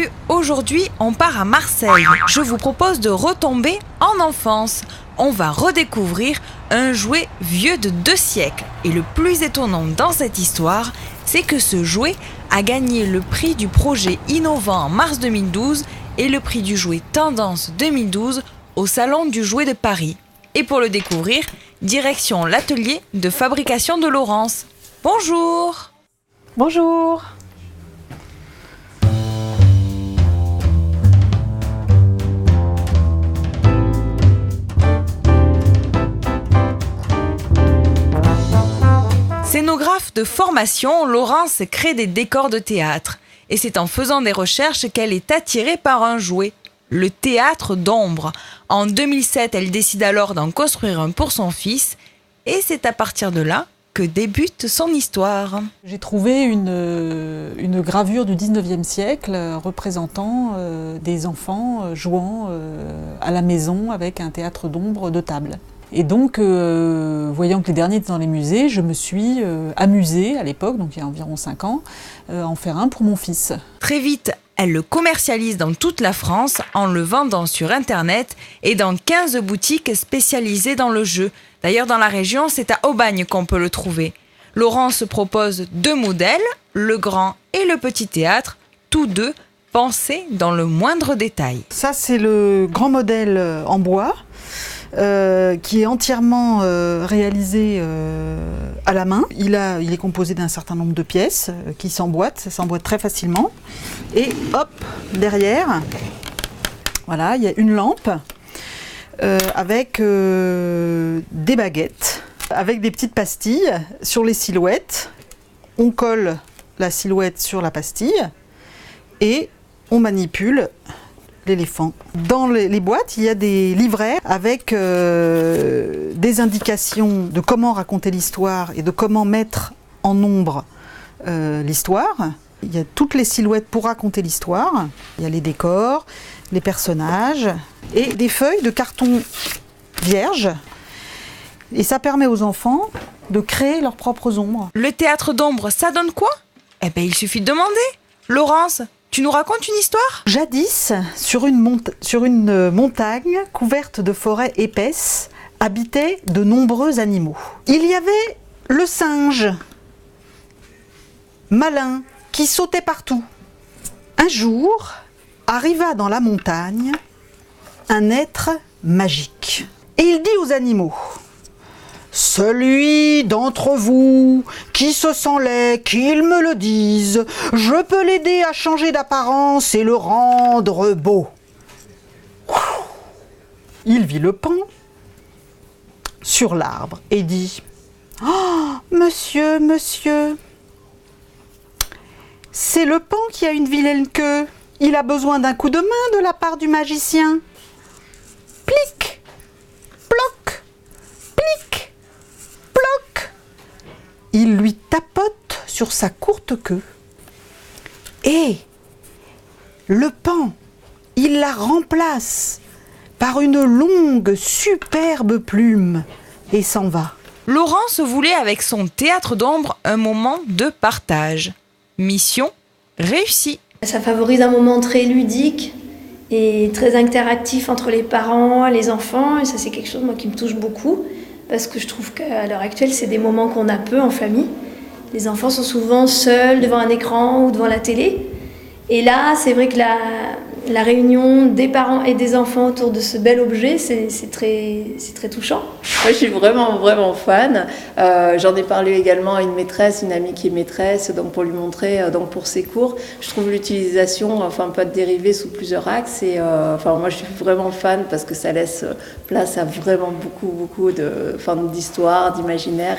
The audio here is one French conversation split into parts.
Salut, aujourd'hui on part à Marseille. Je vous propose de retomber en enfance. On va redécouvrir un jouet vieux de 2 siècles. Et le plus étonnant dans cette histoire, c'est que ce jouet a gagné le prix du projet innovant en mars 2012 et le prix du jouet Tendance 2012 au Salon du jouet de Paris. Et pour le découvrir, direction l'atelier de fabrication de Laurence. Bonjour! Bonjour! Scénographe de formation, Laurence crée des décors de théâtre. Et c'est en faisant des recherches qu'elle est attirée par un jouet, le théâtre d'ombre. En 2007, elle décide alors d'en construire un pour son fils. Et c'est à partir de là que débute son histoire. J'ai trouvé une gravure du 19e siècle représentant des enfants jouant à la maison avec un théâtre d'ombre de table. Et donc, voyant que les derniers étaient dans les musées, je me suis amusée à l'époque, donc il y a environ 5 ans, à en faire un pour mon fils. Très vite, elle le commercialise dans toute la France en le vendant sur Internet et dans 15 boutiques spécialisées dans le jeu. D'ailleurs, dans la région, c'est à Aubagne qu'on peut le trouver. Laurence propose 2 modèles, le grand et le petit théâtre, tous deux pensés dans le moindre détail. Ça, c'est le grand modèle en bois. Qui est entièrement réalisé à la main. Il est composé d'un certain nombre de pièces qui s'emboîtent, ça s'emboîte très facilement. Et hop, derrière, voilà, il y a une lampe avec des baguettes, avec des petites pastilles sur les silhouettes. On colle la silhouette sur la pastille et on manipule l'éléphant. Dans les boîtes, il y a des livrets avec des indications de comment raconter l'histoire et de comment mettre en ombre l'histoire. Il y a toutes les silhouettes pour raconter l'histoire. Il y a les décors, les personnages et des feuilles de carton vierge. Et ça permet aux enfants de créer leurs propres ombres. Le théâtre d'ombre, ça donne quoi? Eh bien, il suffit de demander. Laurence, tu nous racontes une histoire? Jadis, sur une montagne couverte de forêts épaisses, habitaient de nombreux animaux. Il y avait le singe, malin, qui sautait partout. Un jour, arriva dans la montagne un être magique. Et il dit aux animaux: celui d'entre vous qui se sent laid, qu'il me le dise, je peux l'aider à changer d'apparence et le rendre beau. Il vit le paon sur l'arbre et dit: oh, monsieur, monsieur, c'est le paon qui a une vilaine queue. Il a besoin d'un coup de main de la part du magicien. Plic, ploc, plic. Il lui tapote sur sa courte queue. Et le paon, il la remplace par une longue, superbe plume et s'en va. Laurence voulait avec son théâtre d'ombre un moment de partage. Mission réussie. Ça favorise un moment très ludique et très interactif entre les parents, les enfants. Et ça, c'est quelque chose moi, qui me touche beaucoup. Parce que je trouve qu'à l'heure actuelle, c'est des moments qu'on a peu en famille. Les enfants sont souvent seuls devant un écran ou devant la télé. Et là, c'est vrai que la réunion des parents et des enfants autour de ce bel objet, c'est très touchant. Moi, je suis vraiment fan. J'en ai parlé également à une maîtresse, une amie qui est maîtresse, donc pour lui montrer, donc pour ses cours. Je trouve l'utilisation, peut dériver sous plusieurs axes. Et moi, je suis vraiment fan parce que ça laisse place à vraiment beaucoup d'histoire, d'imaginaire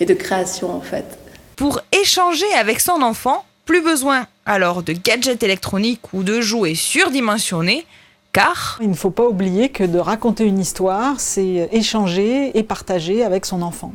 et de création en fait. Pour échanger avec son enfant, plus besoin alors de gadgets électroniques ou de jouets surdimensionnés, car il ne faut pas oublier que de raconter une histoire, c'est échanger et partager avec son enfant.